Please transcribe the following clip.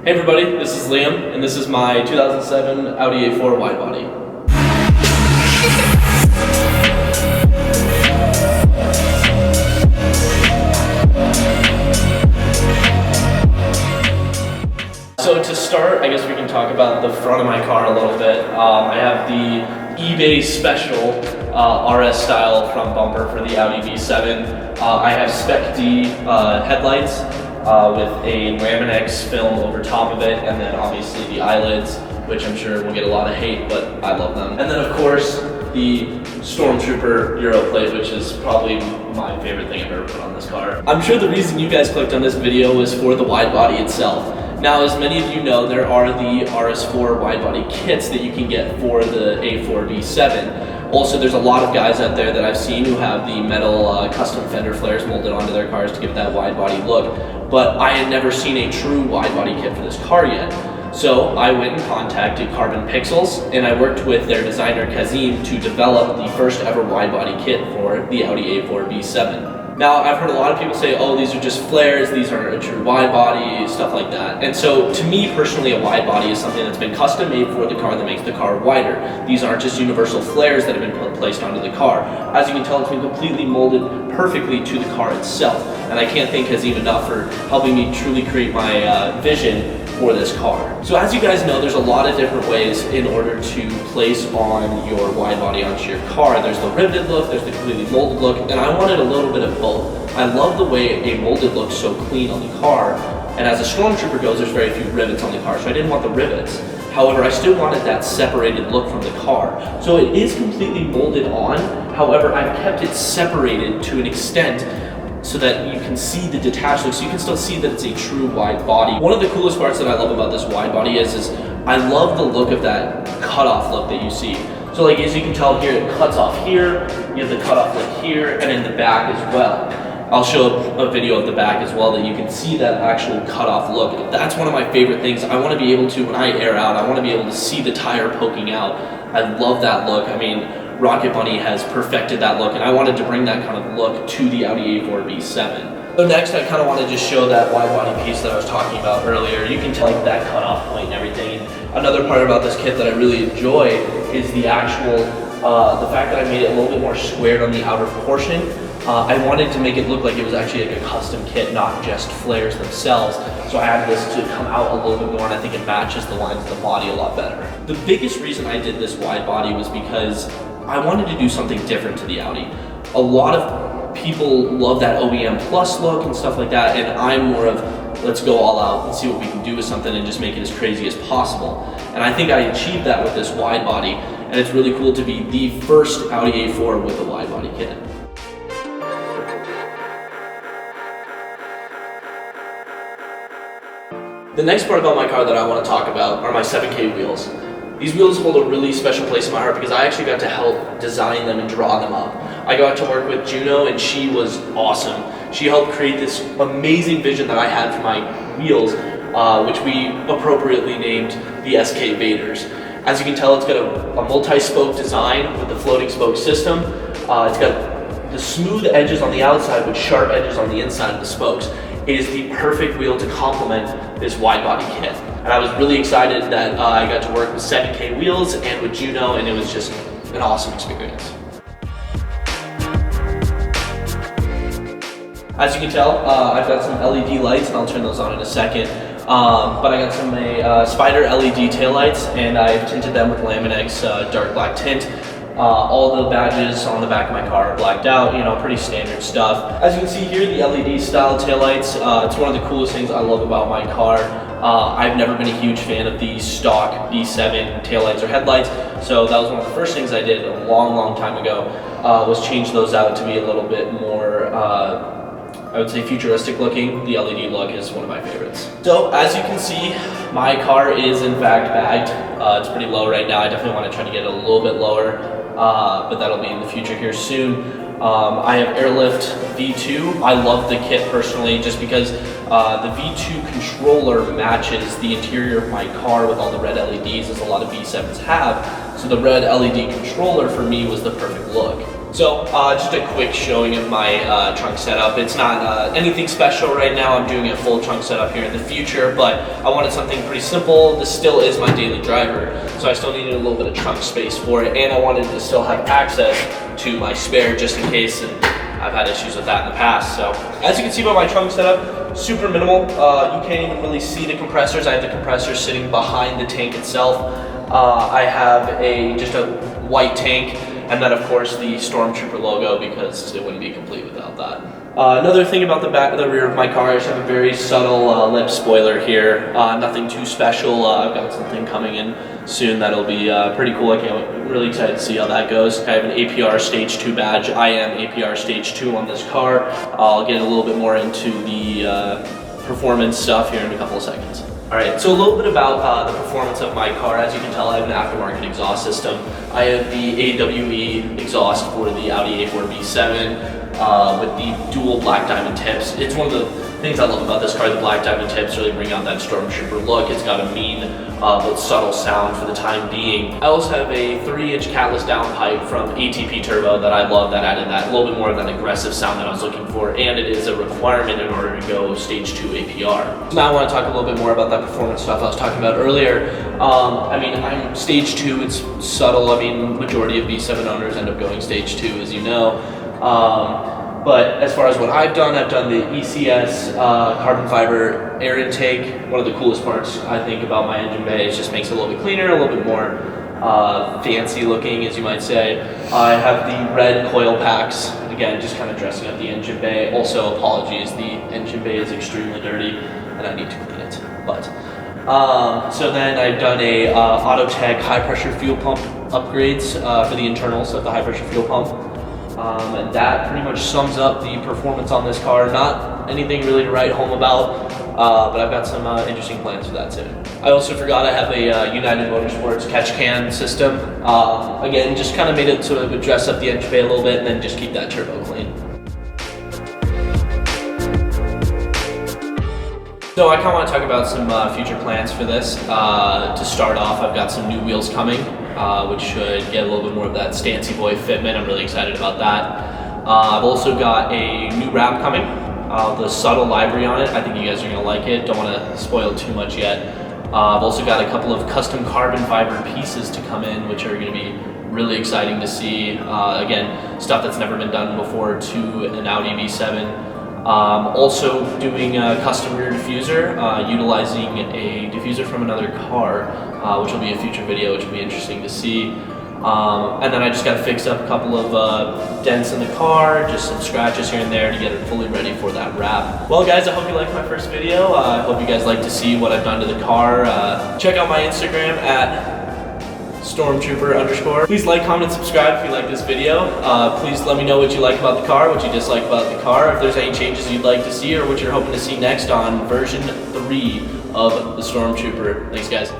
Hey everybody, this is Liam, and this is my 2007 Audi A4 Widebody. So to start, I guess we can talk about the front of my car a little bit. I have the eBay special RS style front bumper for the Audi B7. I have Spec D headlights with a Laminex film over top of it, and then obviously the eyelids, which I'm sure will get a lot of hate, but I love them. And then of course the Strmtrpr Euro plate, which is probably my favorite thing I've ever put on this car. I'm sure the reason you guys clicked on this video was for the wide body itself. Now, as many of you know, there are the RS4 wide body kits that you can get for the A4 B7. Also, there's a lot of guys out there that I've seen who have the metal custom fender flares molded onto their cars to give that wide body look, but I had never seen a true wide body kit for this car yet. So I went and contacted Carbon Pixels, and I worked with their designer Kazim to develop the first ever wide body kit for the Audi A4 B7. Now, I've heard a lot of people say, oh, these are just flares, these aren't a true wide body, stuff like that. And so, to me personally, a wide body is something that's been custom made for the car that makes the car wider. These aren't just universal flares that have been placed onto the car. As you can tell, it's been completely molded perfectly to the car itself. And I can't thank Kazim enough for helping me truly create my vision for this car. So as you guys know, there's a lot of different ways in order to place on your wide body onto your car. There's the riveted look, there's the completely molded look, and I wanted a little bit of both. I love the way a molded looks so clean on the car, and as a Strmtrpr goes, there's very few rivets on the car, so I didn't want the rivets. However, I still wanted that separated look from the car. So it is completely molded on, however, I've kept it separated to an extent so that you can see the detached look, so you can still see that it's a true wide body. One of the coolest parts that I love about this wide body is I love the look of that cutoff look that you see. So like as you can tell here, it cuts off here, you have the cutoff look here, and in the back as well. I'll show a video of the back as well that you can see that actual cutoff look. That's one of my favorite things. I want to be able to, when I air out, I want to be able to see the tire poking out. I love that look. I mean, Rocket Bunny has perfected that look, and I wanted to bring that kind of look to the Audi A4 B7. So next, I kind of want to just show that wide body piece that I was talking about earlier. You can tell like that cutoff point and everything. Another part about this kit that I really enjoy is the actual, the fact that I made it a little bit more squared on the outer portion. I wanted to make it look like it was actually like a custom kit, not just flares themselves. So I added this to come out a little bit more, and I think it matches the lines of the body a lot better. The biggest reason I did this wide body was because I wanted to do something different to the Audi. A lot of people love that OEM Plus look and stuff like that, and I'm more of, let's go all out and see what we can do with something and just make it as crazy as possible. And I think I achieved that with this wide body, and it's really cool to be the first Audi A4 with a wide body kit. The next part about my car that I want to talk about are my 7K wheels. These wheels hold a really special place in my heart because I actually got to help design them and draw them up. I got to work with Juno, and she was awesome. She helped create this amazing vision that I had for my wheels, which we appropriately named the SK Vaders. As you can tell, it's got a multi-spoke design with the floating spoke system. It's got the smooth edges on the outside with sharp edges on the inside of the spokes. It is the perfect wheel to complement this wide body kit. And I was really excited that I got to work with 7K wheels and with Juno, and it was just an awesome experience. As you can tell, I've got some LED lights, and I'll turn those on in a second. But I got some Spider LED taillights, and I've tinted them with Laminex dark black tint. All the badges on the back of my car are blacked out, you know, pretty standard stuff. As you can see here, the LED style taillights, it's one of the coolest things I love about my car. I've never been a huge fan of the stock B7 taillights or headlights, so that was one of the first things I did a long time ago, was change those out to be a little bit more, I would say futuristic looking. The LED look is one of my favorites. So as you can see, my car is in fact bagged. It's pretty low right now. I definitely want to try to get it a little bit lower, but that'll be in the future here soon. I have Airlift V2. I love the kit personally just because the V2 controller matches the interior of my car with all the red LEDs as a lot of B7s have. So the red LED controller for me was the perfect look. So just a quick showing of my trunk setup. It's not anything special right now. I'm doing a full trunk setup here in the future, but I wanted something pretty simple. This still is my daily driver, so I still needed a little bit of trunk space for it, and I wanted to still have access to my spare just in case, and I've had issues with that in the past. So as you can see by my trunk setup, super minimal. You can't even really see the compressors. I have the compressors sitting behind the tank itself. I have just a white tank, and then of course the Strmtrpr logo, because it wouldn't be complete without that. Another thing about the rear of my car, I just have a very subtle lip spoiler here. Nothing too special. I've got something coming in soon that'll be pretty cool. I'm really excited to see how that goes. I have an APR Stage 2 badge. I am APR Stage 2 on this car. I'll get a little bit more into the performance stuff here in a couple of seconds. Alright, so a little bit about the performance of my car. As you can tell, I have an aftermarket exhaust system. I have the AWE exhaust for the Audi A4 B7 with the dual black diamond tips. It's one of the things I love about this car. The black diamond tips really bring out that Strmtrpr look. It's got a mean but subtle sound for the time being. I also have a 3-inch catless downpipe from ATP Turbo that I love, that added that a little bit more of that aggressive sound that I was looking for, and it is a requirement in order to go Stage 2 APR. Now I want to talk a little bit more about that performance stuff I was talking about earlier. I mean, I'm Stage 2, it's subtle. I mean, majority of B7 owners end up going Stage 2, as you know. But as far as what I've done the ECS carbon fiber air intake. One of the coolest parts I think about my engine bay is just makes it a little bit cleaner, a little bit more fancy looking, as you might say. I have the red coil packs, again, just kind of dressing up the engine bay. Also, apologies, the engine bay is extremely dirty and I need to clean it. But so then I've done a Autotech high pressure fuel pump upgrades for the internals of the high pressure fuel pump. And that pretty much sums up the performance on this car. Not anything really to write home about, but I've got some interesting plans for that soon. I also forgot I have a United Motorsports catch can system. Again, just kind of made it so it would dress up the engine bay a little bit and then just keep that turbo clean. So I kind of want to talk about some future plans for this. To start off, I've got some new wheels coming, which should get a little bit more of that Stancy Boy fitment. I'm really excited about that. I've also got a new wrap coming, the subtle livery on it. I think you guys are going to like it. Don't want to spoil too much yet. I've also got a couple of custom carbon fiber pieces to come in, which are going to be really exciting to see. Again, stuff that's never been done before to an Audi B7. Also doing a custom rear diffuser, utilizing a diffuser from another car, which will be a future video, which will be interesting to see. And then I just got to fix up a couple of dents in the car, just some scratches here and there to get it fully ready for that wrap. Well guys, I hope you liked my first video. I hope you guys like to see what I've done to the car. Check out my Instagram at Strmtrpr_. Please like, comment, subscribe if you like this video. Please let me know what you like about the car, what you dislike about the car, if there's any changes you'd like to see or what you're hoping to see next on version 3 of the Strmtrpr. Thanks guys.